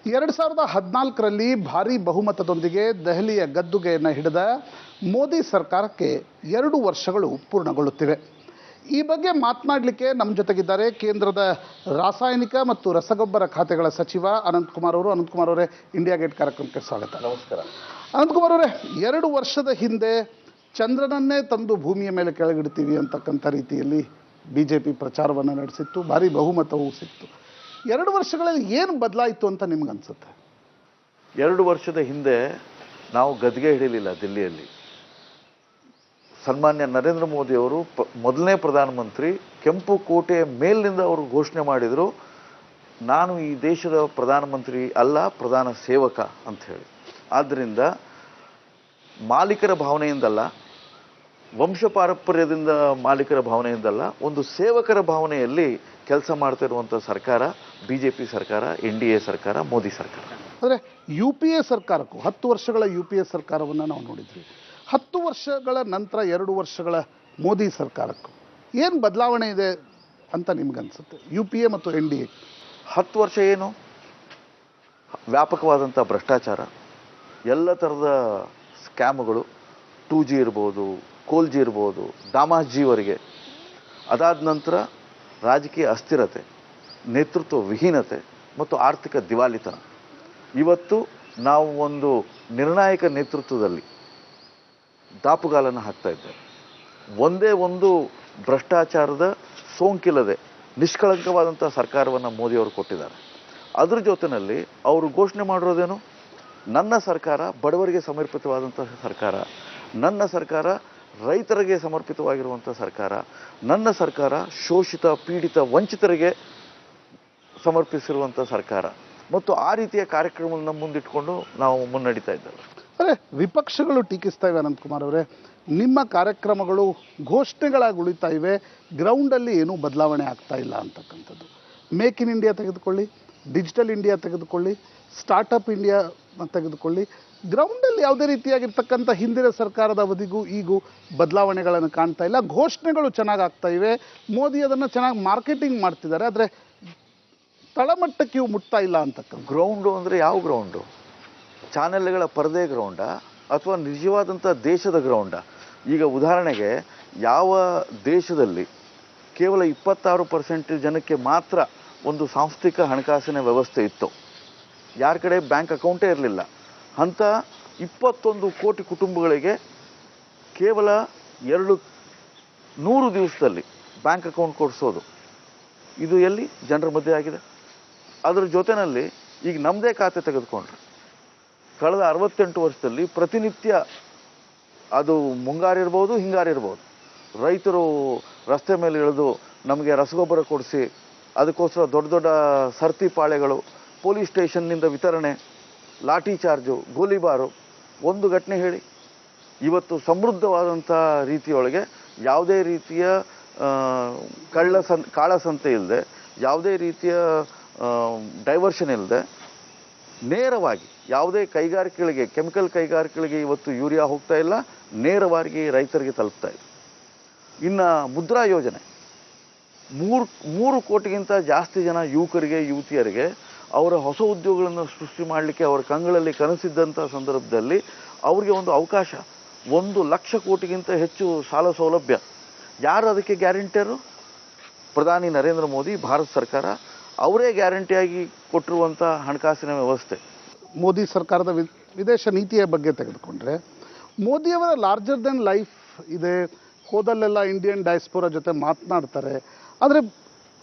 2014ರಲ್ಲಿ ಭಾರೀ ಬಹುಮತದೊಂದಿಗೆ ದೆಹಲಿಯ ಗದ್ದುಗೆಯನ್ನು ಹಿಡಿದ ಮೋದಿ ಸರ್ಕಾರಕ್ಕೆ 2 ವರ್ಷಗಳು ಪೂರ್ಣಗೊಳ್ಳುತ್ತಿವೆ. ಈ ಬಗ್ಗೆ ಮಾತನಾಡಲಿಕ್ಕೆ ನಮ್ಮ ಜೊತೆಗಿದ್ದಾರೆ ಕೇಂದ್ರದ ರಾಸಾಯನಿಕ ಮತ್ತು ರಸಗೊಬ್ಬರ ಖಾತೆಗಳ ಸಚಿವ ಅನಂತಕುಮಾರ್ ಅವರು. ಅನಂತಕುಮಾರ್ ಅವರೇ, ಇಂಡಿಯಾ ಗೇಟ್ ಕಾರ್ಯಕ್ರಮಕ್ಕೆ ಸ್ವಾಗತ. ನಮಸ್ಕಾರ. ಅನಂತಕುಮಾರ್ ಅವರೇ, 2 ವರ್ಷದ ಹಿಂದೆ ಚಂದ್ರನನ್ನೇ ತಂದು ಭೂಮಿಯ ಮೇಲೆ ಕೆಳಗಿಡ್ತೀವಿ ಅಂತಕ್ಕಂಥ ರೀತಿಯಲ್ಲಿ BJP ಪ್ರಚಾರವನ್ನು ನಡೆಸಿತ್ತು, ಭಾರೀ ಬಹುಮತವೂ ಸಿಕ್ತು. 2 ವರ್ಷಗಳಲ್ಲಿ ಏನು ಬದಲಾಯಿತು ಅಂತ ನಿಮ್ಗನ್ಸುತ್ತೆ? 2 ವರ್ಷದ ಹಿಂದೆ ನಾವು ಗದ್ಗೆ ಹಿಡಿಲಿಲ್ಲ. ದಿಲ್ಲಿಯಲ್ಲಿ ಸನ್ಮಾನ್ಯ ನರೇಂದ್ರ ಮೋದಿ ಅವರು ಮೊದಲನೇ ಪ್ರಧಾನಮಂತ್ರಿ ಕೆಂಪು ಕೋಟೆಯ ಮೇಲಿನಿಂದ ಅವರು ಘೋಷಣೆ ಮಾಡಿದರು, ನಾನು ಈ ದೇಶದ ಪ್ರಧಾನಮಂತ್ರಿ ಅಲ್ಲ, ಪ್ರಧಾನ ಸೇವಕ ಅಂತ ಹೇಳಿ. ಆದ್ದರಿಂದ ಮಾಲೀಕರ ಭಾವನೆಯಿಂದಲ್ಲ, ವಂಶ ಪಾರಂಪರ್ಯದಿಂದ ಮಾಲೀಕರ ಭಾವನೆಯಿಂದಲ್ಲ, ಒಂದು ಸೇವಕರ ಭಾವನೆಯಲ್ಲಿ ಕೆಲಸ ಮಾಡ್ತಾ ಇರುವಂಥ ಸರ್ಕಾರ BJP ಸರ್ಕಾರ, NDA ಸರ್ಕಾರ, ಮೋದಿ ಸರ್ಕಾರ. ಅಂದರೆ UPA ಸರ್ಕಾರಕ್ಕೂ 10 ವರ್ಷಗಳ UPA ಸರ್ಕಾರವನ್ನು ನಾವು ನೋಡಿದ್ವಿ. 10 ವರ್ಷಗಳ ನಂತರ 2 ವರ್ಷಗಳ ಮೋದಿ ಸರ್ಕಾರಕ್ಕೂ ಏನು ಬದಲಾವಣೆ ಇದೆ ಅಂತ ನಿಮ್ಗನ್ಸುತ್ತೆ? UPA ಮತ್ತು NDA 10 ವರ್ಷ ಏನು ವ್ಯಾಪಕವಾದಂಥ ಭ್ರಷ್ಟಾಚಾರ, ಎಲ್ಲ ಥರದ ಸ್ಕ್ಯಾಮ್ಗಳು, 2G ಇರ್ಬೋದು, ಕೋಲ್ಜಿ ಇರ್ಬೋದು, ದಾಮಾಜಿವರೆಗೆ. ಅದಾದ ನಂತರ ರಾಜಕೀಯ ಅಸ್ಥಿರತೆ, ನೇತೃತ್ವ ವಿಹೀನತೆ ಮತ್ತು ಆರ್ಥಿಕ ದಿವಾಳಿತನ. ಇವತ್ತು ನಾವು ಒಂದು ನಿರ್ಣಾಯಕ ನೇತೃತ್ವದಲ್ಲಿ ದಾಪುಗಾಲನ್ನು ಹಾಕ್ತಾ ಇದ್ದೇವೆ. ಒಂದೇ ಒಂದು ಭ್ರಷ್ಟಾಚಾರದ ಸೋಂಕಿಲ್ಲದೆ ನಿಷ್ಕಳಂಕವಾದಂಥ ಸರ್ಕಾರವನ್ನು ಮೋದಿಯವರು ಕೊಟ್ಟಿದ್ದಾರೆ. ಅದ್ರ ಜೊತೆಯಲ್ಲಿ ಅವರು ಘೋಷಣೆ ಮಾಡಿರೋದೇನು? ನನ್ನ ಸರ್ಕಾರ ಬಡವರಿಗೆ ಸಮರ್ಪಿತವಾದಂಥ ಸರ್ಕಾರ, ನನ್ನ ಸರ್ಕಾರ ರೈತರಿಗೆ ಸಮರ್ಪಿತವಾಗಿರುವಂಥ ಸರ್ಕಾರ, ನನ್ನ ಸರ್ಕಾರ ಶೋಷಿತ, ಪೀಡಿತ, ವಂಚಿತರಿಗೆ ಸಮರ್ಪಿಸಿರುವಂಥ ಸರ್ಕಾರ. ಮತ್ತು ಆ ರೀತಿಯ ಕಾರ್ಯಕ್ರಮವನ್ನು ಮುಂದಿಟ್ಕೊಂಡು ನಾವು ಮುನ್ನಡೀತಾ ಇದ್ದೇವೆ. ಅಂದರೆ ವಿಪಕ್ಷಗಳು ಟೀಕಿಸ್ತಾ ಇವೆ ಅನಂತಕುಮಾರ್ ಅವರೇ, ನಿಮ್ಮ ಕಾರ್ಯಕ್ರಮಗಳು ಘೋಷಣೆಗಳಾಗಿ ಉಳಿತಾ ಇವೆ, ಗ್ರೌಂಡಲ್ಲಿ ಏನೂ ಬದಲಾವಣೆ ಆಗ್ತಾ ಇಲ್ಲ ಅಂತಕ್ಕಂಥದ್ದು. ಮೇಕ್ ಇನ್ ಇಂಡಿಯಾ ತೆಗೆದುಕೊಳ್ಳಿ, ಡಿಜಿಟಲ್ ಇಂಡಿಯಾ ತೆಗೆದುಕೊಳ್ಳಿ, ಸ್ಟಾರ್ಟಪ್ ಇಂಡಿಯಾ ತೆಗೆದುಕೊಳ್ಳಿ, ಗ್ರೌಂಡಲ್ಲಿ ಯಾವುದೇ ರೀತಿಯಾಗಿರ್ತಕ್ಕಂಥ ಹಿಂದಿನ ಸರ್ಕಾರದ ಅವಧಿಗೂ ಈಗೂ ಬದಲಾವಣೆಗಳನ್ನು ಕಾಣ್ತಾ ಇಲ್ಲ. ಘೋಷಣೆಗಳು ಚೆನ್ನಾಗಿ ಆಗ್ತಾ ಇವೆ, ಮೋದಿ ಅದನ್ನು ಚೆನ್ನಾಗಿ ಮಾರ್ಕೆಟಿಂಗ್ ಮಾಡ್ತಿದ್ದಾರೆ, ಆದರೆ ತಳಮಟ್ಟಕ್ಕೆ ಇವು ಮುಟ್ತಾ ಇಲ್ಲ ಅಂತಕ್ಕಂಥ. ಗ್ರೌಂಡು ಅಂದರೆ ಯಾವ ಗ್ರೌಂಡು? ಚಾನೆಲ್ಗಳ ಪರದೆ ಗ್ರೌಂಡಾ ಅಥವಾ ನಿಜವಾದಂಥ ದೇಶದ ಗ್ರೌಂಡಾ? ಈಗ ಉದಾಹರಣೆಗೆ, ಯಾವ ದೇಶದಲ್ಲಿ ಕೇವಲ 26% ಜನಕ್ಕೆ ಮಾತ್ರ ಒಂದು ಸಾಂಸ್ಥಿಕ ಹಣಕಾಸಿನ ವ್ಯವಸ್ಥೆ ಇತ್ತು, ಯಾರ ಕಡೆ ಬ್ಯಾಂಕ್ ಅಕೌಂಟೇ ಇರಲಿಲ್ಲ, ಅಂಥ 21 ಕೋಟಿ ಕುಟುಂಬಗಳಿಗೆ ಕೇವಲ 100 ದಿವಸದಲ್ಲಿ ಬ್ಯಾಂಕ್ ಅಕೌಂಟ್ ಕೊಡಿಸೋದು, ಇದು ಎಲ್ಲಿ ಜನರ ಮಧ್ಯೆ ಆಗಿದೆ? ಅದರ ಜೊತೆಯಲ್ಲಿ ಈಗ ನಮ್ಮದೇ ಖಾತೆ ತೆಗೆದುಕೊಂಡ್ರೆ ಕಳೆದ 68 ವರ್ಷದಲ್ಲಿ ಪ್ರತಿನಿತ್ಯ, ಅದು ಮುಂಗಾರಿರ್ಬೋದು, ಹಿಂಗಾರಿರ್ಬೋದು, ರೈತರು ರಸ್ತೆ ಮೇಲೆ ಇಳಿದು ನಮಗೆ ರಸಗೊಬ್ಬರ ಕೊಡಿಸಿ, ಅದಕ್ಕೋಸ್ಕರ ದೊಡ್ಡ ದೊಡ್ಡ ಸರ್ತಿ ಪಾಳೆಗಳು, ಪೊಲೀಸ್ ಸ್ಟೇಷನ್ನಿಂದ ವಿತರಣೆ, ಲಾಠಿ ಚಾರ್ಜು, ಗೋಲಿಬಾರು. ಒಂದು ಘಟನೆ ಹೇಳಿ. ಇವತ್ತು ಸಮೃದ್ಧವಾದಂಥ ರೀತಿಯೊಳಗೆ ಯಾವುದೇ ರೀತಿಯ ಕಾಳಸಂತೆ ಇಲ್ಲದೆ, ಯಾವುದೇ ರೀತಿಯ ಡೈವರ್ಷನ್ ಇಲ್ಲದೆ, ನೇರವಾಗಿ ಯಾವುದೇ ಕೈಗಾರಿಕೆಗಳಿಗೆ, ಕೆಮಿಕಲ್ ಕೈಗಾರಿಕೆಗಳಿಗೆ ಇವತ್ತು ಯೂರಿಯಾ ಹೋಗ್ತಾ ಇಲ್ಲ, ನೇರವಾಗಿ ರೈತರಿಗೆ ತಲುಪ್ತಾ ಇದೆ. ಇನ್ನು ಮುದ್ರಾ ಯೋಜನೆ, 3 ಕೋಟಿಗಿಂತ ಜಾಸ್ತಿ ಜನ ಯುವಕರಿಗೆ, ಯುವತಿಯರಿಗೆ ಅವರ ಹೊಸ ಉದ್ಯೋಗಗಳನ್ನು ಸೃಷ್ಟಿ ಮಾಡಲಿಕ್ಕೆ ಅವರ ಕಂಗಳಲ್ಲಿ ಕನಸಿದ್ದಂಥ ಸಂದರ್ಭದಲ್ಲಿ ಅವರಿಗೆ ಒಂದು ಅವಕಾಶ. 1 ಲಕ್ಷ ಕೋಟಿಗಿಂತ ಹೆಚ್ಚು ಸಾಲ ಸೌಲಭ್ಯ. ಯಾರು ಅದಕ್ಕೆ ಗ್ಯಾರಂಟಿಯರು? ಪ್ರಧಾನಿ ನರೇಂದ್ರ ಮೋದಿ, ಭಾರತ ಸರ್ಕಾರ, ಅವರೇ ಗ್ಯಾರಂಟಿಯಾಗಿ ಕೊಟ್ಟಿರುವಂಥ ಹಣಕಾಸಿನ ವ್ಯವಸ್ಥೆ. ಮೋದಿ ಸರ್ಕಾರದ ವಿದೇಶ ನೀತಿಯ ಬಗ್ಗೆ ತೆಗೆದುಕೊಂಡ್ರೆ, ಮೋದಿಯವರ ಲಾರ್ಜರ್ ದೆನ್ ಲೈಫ್ ಇದೆ. ಹೋದಲ್ಲೆಲ್ಲ ಇಂಡಿಯನ್ ಡಯಾಸ್ಪೋರಾ ಜೊತೆ ಮಾತನಾಡ್ತಾರೆ, ಆದರೆ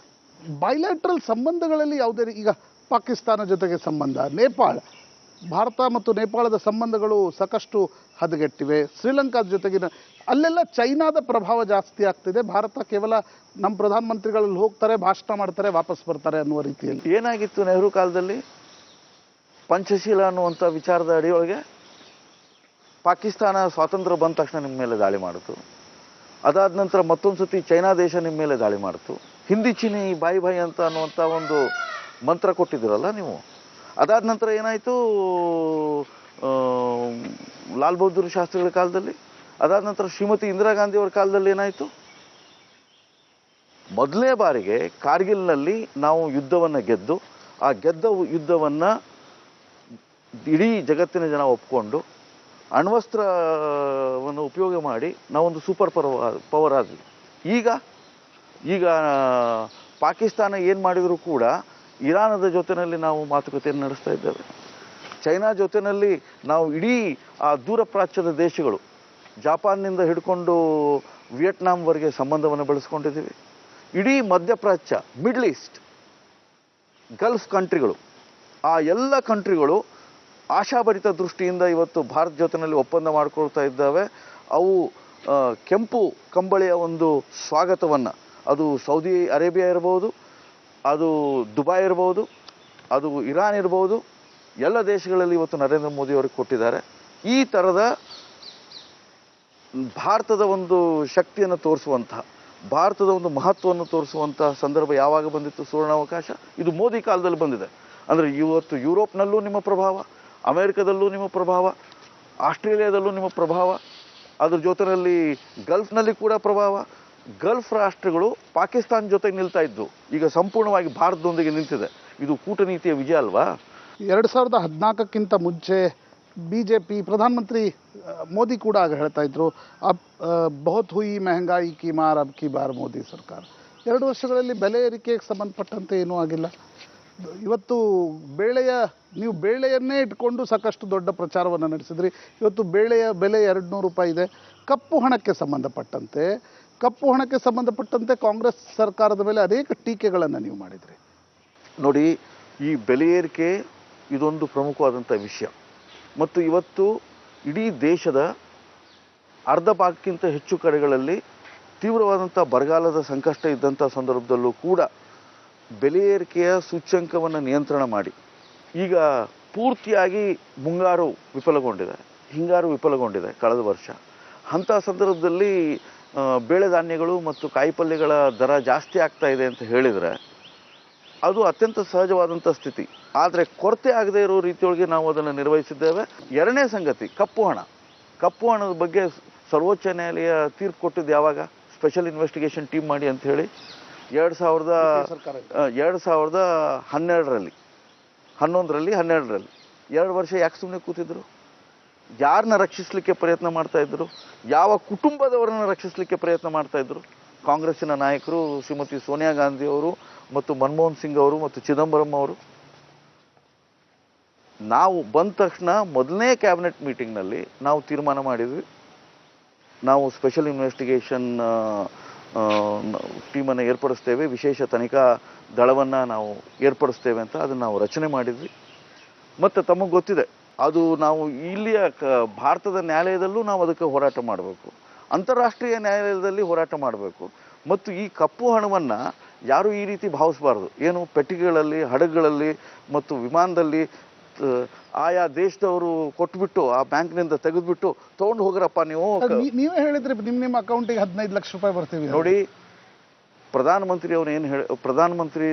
ಬೈಲ್ಯಾಟ್ರಲ್ ಸಂಬಂಧಗಳಲ್ಲಿ ಯಾವುದೇ ಈಗ ಪಾಕಿಸ್ತಾನ ಜೊತೆಗೆ ಸಂಬಂಧ, ನೇಪಾಳ, ಭಾರತ ಮತ್ತು ನೇಪಾಳದ ಸಂಬಂಧಗಳು ಸಾಕಷ್ಟು ಹದಗೆಟ್ಟಿವೆ. ಶ್ರೀಲಂಕಾದ ಜೊತೆಗಿನ ಅಲ್ಲೆಲ್ಲ ಚೈನಾದ ಪ್ರಭಾವ ಜಾಸ್ತಿ ಆಗ್ತಿದೆ. ಭಾರತ ಕೇವಲ ನಮ್ಮ ಪ್ರಧಾನಮಂತ್ರಿಗಳಲ್ಲಿ ಹೋಗ್ತಾರೆ, ಭಾಷಣ ಮಾಡ್ತಾರೆ, ವಾಪಸ್ ಬರ್ತಾರೆ ಅನ್ನುವ ರೀತಿಯಲ್ಲಿ. ಏನಾಗಿತ್ತು ನೆಹರು ಕಾಲದಲ್ಲಿ? ಪಂಚಶೀಲ ಅನ್ನುವಂಥ ವಿಚಾರದ ಅಡಿಯೊಳಗೆ ಪಾಕಿಸ್ತಾನ ಸ್ವಾತಂತ್ರ್ಯ ಬಂದ ತಕ್ಷಣ ನಿಮ್ಮ ಮೇಲೆ ದಾಳಿ ಮಾಡಿತು. ಅದಾದ ನಂತರ ಮತ್ತೊಂದು ಸತಿ ಚೈನಾ ದೇಶ ನಿಮ್ಮ ಮೇಲೆ ದಾಳಿ ಮಾಡಿತು. ಹಿಂದಿ ಚೀನಿ ಬಾಯಿ ಬಾಯಿ ಅಂತ ಅನ್ನುವಂಥ ಒಂದು ಮಂತ್ರ ಕೊಟ್ಟಿದ್ದೀರಲ್ಲ ನೀವು. ಅದಾದ ನಂತರ ಏನಾಯಿತು? ಲಾಲ್ ಬಹದ್ದೂರ್ ಶಾಸ್ತ್ರಿಗಳ ಕಾಲದಲ್ಲಿ, ಅದಾದ ನಂತರ ಶ್ರೀಮತಿ ಇಂದಿರಾ ಗಾಂಧಿಯವರ ಕಾಲದಲ್ಲಿ ಏನಾಯಿತು? ಮೊದಲನೇ ಬಾರಿಗೆ ಕಾರ್ಗಿಲ್ನಲ್ಲಿ ನಾವು ಯುದ್ಧವನ್ನು ಗೆದ್ದು, ಆ ಗೆದ್ದ ಯುದ್ಧವನ್ನು ಇಡೀ ಜಗತ್ತಿನ ಜನ ಒಪ್ಕೊಂಡು ಅಣ್ವಸ್ತ್ರವನ್ನು ಉಪಯೋಗ ಮಾಡಿ ನಾವೊಂದು ಸೂಪರ್ ಪವರ್ ಆದ್ವಿ. ಈಗ ಪಾಕಿಸ್ತಾನ ಏನು ಮಾಡಿದರೂ ಕೂಡ ಇರಾನದ ಜೊತೆಯಲ್ಲಿ ನಾವು ಮಾತುಕತೆಯನ್ನು ನಡೆಸ್ತಾ ಇದ್ದೇವೆ. ಚೈನಾ ಜೊತೆಯಲ್ಲಿ ನಾವು ಇಡೀ ಆ ದೂರ ಪ್ರಾಚ್ಯದ ದೇಶಗಳು ಜಪಾನ್ನಿಂದ ಹಿಡ್ಕೊಂಡು ವಿಯೆಟ್ನಾಂವರೆಗೆ ಸಂಬಂಧವನ್ನು ಬೆಳೆಸ್ಕೊಂಡಿದ್ದೀವಿ. ಇಡೀ ಮಧ್ಯಪ್ರಾಚ್ಯ, ಮಿಡ್ಲ್ ಈಸ್ಟ್, ಗಲ್ಫ್ ಕಂಟ್ರಿಗಳು, ಆ ಎಲ್ಲ ಕಂಟ್ರಿಗಳು ಆಶಾಭರಿತ ದೃಷ್ಟಿಯಿಂದ ಇವತ್ತು ಭಾರತ ಜೊತೆಯಲ್ಲಿ ಒಪ್ಪಂದ ಮಾಡಿಕೊಳ್ತಾ ಇದ್ದಾವೆ. ಅವು ಕೆಂಪು ಕಂಬಳಿಯ ಒಂದು ಸ್ವಾಗತವನ್ನು, ಅದು ಸೌದಿ ಅರೇಬಿಯಾ ಇರ್ಬೋದು, ಅದು ದುಬೈ ಇರ್ಬೋದು, ಅದು ಇರಾನ್ ಇರ್ಬೋದು, ಎಲ್ಲ ದೇಶಗಳಲ್ಲಿ ಇವತ್ತು ನರೇಂದ್ರ ಮೋದಿ ಅವರಿಗೆ ಕೊಟ್ಟಿದ್ದಾರೆ. ಈ ಥರದ ಭಾರತದ ಒಂದು ಶಕ್ತಿಯನ್ನು ತೋರಿಸುವಂತಹ, ಭಾರತದ ಒಂದು ಮಹತ್ವವನ್ನು ತೋರಿಸುವಂತಹ ಸಂದರ್ಭ ಯಾವಾಗ ಬಂದಿತ್ತು? ಸುವರ್ಣಾವಕಾಶ. ಇದು ಮೋದಿ ಕಾಲದಲ್ಲಿ ಬಂದಿದೆ. ಅಂದರೆ ಇವತ್ತು ಯುರೋಪ್ನಲ್ಲೂ ನಿಮ್ಮ ಪ್ರಭಾವ, ಅಮೆರಿಕದಲ್ಲೂ ನಿಮ್ಮ ಪ್ರಭಾವ, ಆಸ್ಟ್ರೇಲಿಯಾದಲ್ಲೂ ನಿಮ್ಮ ಪ್ರಭಾವ, ಅದ್ರ ಜೊತೆಯಲ್ಲಿ ಗಲ್ಫ್ನಲ್ಲಿ ಕೂಡ ಪ್ರಭಾವ. ಗಲ್ಫ್ ರಾಷ್ಟ್ರಗಳು ಪಾಕಿಸ್ತಾನ ಜೊತೆಗೆ ನಿಲ್ತಾ ಇದ್ದು ಈಗ ಸಂಪೂರ್ಣವಾಗಿ ಭಾರತದೊಂದಿಗೆ ನಿಂತಿದೆ. ಇದು ಕೂಟನೀತಿಯ ವಿಜಯ ಅಲ್ವಾ? 2014ಕ್ಕಿಂತ ಮುಂಚೆ ಬಿಜೆಪಿ ಪ್ರಧಾನಮಂತ್ರಿ ಮೋದಿ ಕೂಡ ಆಗ ಹೇಳ್ತಾ ಇದ್ರು, ಬಹುತ್ ಹುಯಿ ಮೆಹಂಗಾಯಿ ಕಿ ಮಾರ್ ಅಬ್ ಕಿ ಬಾರ್ ಮೋದಿ ಸರ್ಕಾರ. 2 ವರ್ಷಗಳಲ್ಲಿ ಬೆಲೆ ಏರಿಕೆಗೆ ಸಂಬಂಧಪಟ್ಟಂತೆ ಏನೂ ಆಗಿಲ್ಲ. ಇವತ್ತು ನೀವು ಬೇಳೆಯನ್ನೇ ಇಟ್ಕೊಂಡು ಸಾಕಷ್ಟು ದೊಡ್ಡ ಪ್ರಚಾರವನ್ನು ನಡೆಸಿದ್ರಿ. ಇವತ್ತು ಬೇಳೆಯ ಬೆಲೆ 200 ರೂಪಾಯಿ ಇದೆ. ಕಪ್ಪು ಹಣಕ್ಕೆ ಸಂಬಂಧಪಟ್ಟಂತೆ ಕಾಂಗ್ರೆಸ್ ಸರ್ಕಾರದ ಮೇಲೆ ಅನೇಕ ಟೀಕೆಗಳನ್ನು ನೀವು ಮಾಡಿದ್ರಿ. ನೋಡಿ, ಈ ಬೆಲೆ ಏರಿಕೆ ಇದೊಂದು ಪ್ರಮುಖವಾದಂಥ ವಿಷಯ. ಮತ್ತು ಇವತ್ತು ಇಡೀ ದೇಶದ ಅರ್ಧ ಭಾಗಕ್ಕಿಂತ ಹೆಚ್ಚು ಕಡೆಗಳಲ್ಲಿ ತೀವ್ರವಾದಂಥ ಬರಗಾಲದ ಸಂಕಷ್ಟ ಇದ್ದಂಥ ಸಂದರ್ಭದಲ್ಲೂ ಕೂಡ ಬೆಲೆ ಏರಿಕೆಯ ಸೂಚ್ಯಂಕವನ್ನು ನಿಯಂತ್ರಣ ಮಾಡಿ ಈಗ ಪೂರ್ತಿಯಾಗಿ ಮುಂಗಾರು ವಿಫಲಗೊಂಡಿದೆ, ಹಿಂಗಾರು ವಿಫಲಗೊಂಡಿದೆ ಕಳೆದ ವರ್ಷ. ಅಂಥ ಸಂದರ್ಭದಲ್ಲಿ ಬೇಳೆ ಧಾನ್ಯಗಳು ಮತ್ತು ಕಾಯಿಪಲ್ಯಗಳ ದರ ಜಾಸ್ತಿ ಆಗ್ತಾ ಇದೆ ಅಂತ ಹೇಳಿದರೆ ಅದು ಅತ್ಯಂತ ಸಹಜವಾದಂಥ ಸ್ಥಿತಿ. ಆದರೆ ಕೊರತೆ ಆಗದೇ ಇರೋ ರೀತಿಯೊಳಗೆ ನಾವು ಅದನ್ನು ನಿರ್ವಹಿಸಿದ್ದೇವೆ. ಎರಡನೇ ಸಂಗತಿ, ಕಪ್ಪು ಹಣದ ಬಗ್ಗೆ ಸರ್ವೋಚ್ಚ ನ್ಯಾಯಾಲಯ ತೀರ್ಪು ಕೊಟ್ಟಿದ್ದು ಯಾವಾಗ? ಸ್ಪೆಷಲ್ ಇನ್ವೆಸ್ಟಿಗೇಷನ್ ಟೀಮ್ ಮಾಡಿ ಅಂತ ಹೇಳಿ 2011ರಲ್ಲಿ 2 ವರ್ಷ ಯಾಕೆ ಸುಮ್ಮನೆ ಕೂತಿದ್ರು? ಯಾರನ್ನ ರಕ್ಷಿಸಲಿಕ್ಕೆ ಪ್ರಯತ್ನ ಮಾಡ್ತಾ ಇದ್ರು? ಯಾವ ಕುಟುಂಬದವರನ್ನ ರಕ್ಷಿಸಲಿಕ್ಕೆ ಪ್ರಯತ್ನ ಮಾಡ್ತಾ ಇದ್ರು? ಕಾಂಗ್ರೆಸ್ಸಿನ ನಾಯಕರು ಶ್ರೀಮತಿ ಸೋನಿಯಾ ಗಾಂಧಿ ಅವರು ಮತ್ತು ಮನಮೋಹನ್ ಸಿಂಗ್ ಅವರು ಮತ್ತು ಚಿದಂಬರಂ ಅವರು. ನಾವು ಬಂದ ತಕ್ಷಣ ಮೊದಲನೇ ಕ್ಯಾಬಿನೆಟ್ ಮೀಟಿಂಗ್ನಲ್ಲಿ ನಾವು ತೀರ್ಮಾನ ಮಾಡಿದ್ವಿ, ನಾವು ಸ್ಪೆಷಲ್ ಇನ್ವೆಸ್ಟಿಗೇಷನ್ ಟೀಮನ್ನು ಏರ್ಪಡಿಸ್ತೇವೆ, ವಿಶೇಷ ತನಿಖಾ ದಳವನ್ನು ನಾವು ಏರ್ಪಡಿಸ್ತೇವೆ ಅಂತ ಅದನ್ನು ನಾವು ರಚನೆ ಮಾಡಿದ್ವಿ. ಮತ್ತು ತಮಗೆ ಗೊತ್ತಿದೆ, ಅದು ನಾವು ಇಲ್ಲಿಯ ಭಾರತದ ನ್ಯಾಯಾಲಯದಲ್ಲೂ ನಾವು ಅದಕ್ಕೆ ಹೋರಾಟ ಮಾಡಬೇಕು, ಅಂತಾರಾಷ್ಟ್ರೀಯ ನ್ಯಾಯಾಲಯದಲ್ಲಿ ಹೋರಾಟ ಮಾಡಬೇಕು. ಮತ್ತು ಈ ಕಪ್ಪು ಹಣವನ್ನು ಯಾರೂ ಈ ರೀತಿ ಭಾವಿಸಬಾರ್ದು. ಏನು ಪೆಟ್ಟಿಗೆಗಳಲ್ಲಿ, ಹಡಗುಗಳಲ್ಲಿ ಮತ್ತು ವಿಮಾನದಲ್ಲಿ ಆಯಾ ದೇಶದವರು ಕೊಟ್ಬಿಟ್ಟು ಆ ಬ್ಯಾಂಕ್ನಿಂದ ತೆಗೆದುಬಿಟ್ಟು ತೊಗೊಂಡು ಹೋಗ್ರಪ್ಪ ನೀವೇ ಹೇಳಿದ್ರಿ ನಿಮ್ಮ ಅಕೌಂಟಿಗೆ 15 ಲಕ್ಷ ರೂಪಾಯಿ ಬರ್ತೀವಿ. ನೋಡಿ, ಪ್ರಧಾನಮಂತ್ರಿ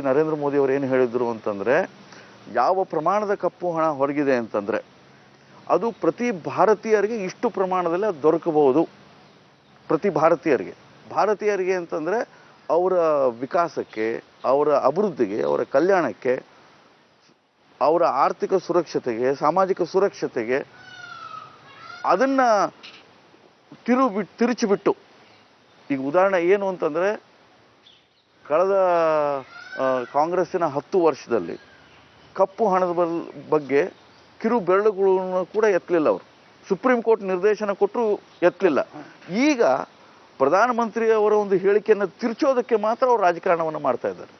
ನರೇಂದ್ರ ಮೋದಿ ಅವರು ಏನು ಹೇಳಿದ್ರು ಅಂತಂದರೆ, ಯಾವ ಪ್ರಮಾಣದ ಕಪ್ಪು ಹಣ ಹೊರಗಿದೆ ಅಂತಂದರೆ ಅದು ಪ್ರತಿ ಭಾರತೀಯರಿಗೆ ಇಷ್ಟು ಪ್ರಮಾಣದಲ್ಲಿ ಅದು ದೊರಕಬಹುದು. ಪ್ರತಿ ಭಾರತೀಯರಿಗೆ ಅಂತಂದರೆ ಅವರ ವಿಕಾಸಕ್ಕೆ, ಅವರ ಅಭಿವೃದ್ಧಿಗೆ, ಅವರ ಕಲ್ಯಾಣಕ್ಕೆ, ಅವರ ಆರ್ಥಿಕ ಸುರಕ್ಷತೆಗೆ, ಸಾಮಾಜಿಕ ಸುರಕ್ಷತೆಗೆ ಅದನ್ನು ತಿರುಚಿಬಿಟ್ಟು, ಈಗ ಉದಾಹರಣೆ ಏನು ಅಂತಂದರೆ, ಕಳೆದ ಕಾಂಗ್ರೆಸ್ಸಿನ 10 ವರ್ಷದಲ್ಲಿ ಕಪ್ಪು ಹಣದ ಬಗ್ಗೆ ಕಿರು ಬೆರಳುಗಳನ್ನು ಕೂಡ ಎತ್ತಲಿಲ್ಲ. ಅವರು ಸುಪ್ರೀಂ ಕೋರ್ಟ್ ನಿರ್ದೇಶನ ಕೊಟ್ಟರು ಎತ್ತಲಿಲ್ಲ. ಈಗ ಪ್ರಧಾನಮಂತ್ರಿ ಅವರ ಒಂದು ಹೇಳಿಕೆಯನ್ನು ತಿರುಚೋದಕ್ಕೆ ಮಾತ್ರ ಅವರು ರಾಜಕಾರಣವನ್ನು ಮಾಡ್ತಾ ಇದ್ದಾರೆ.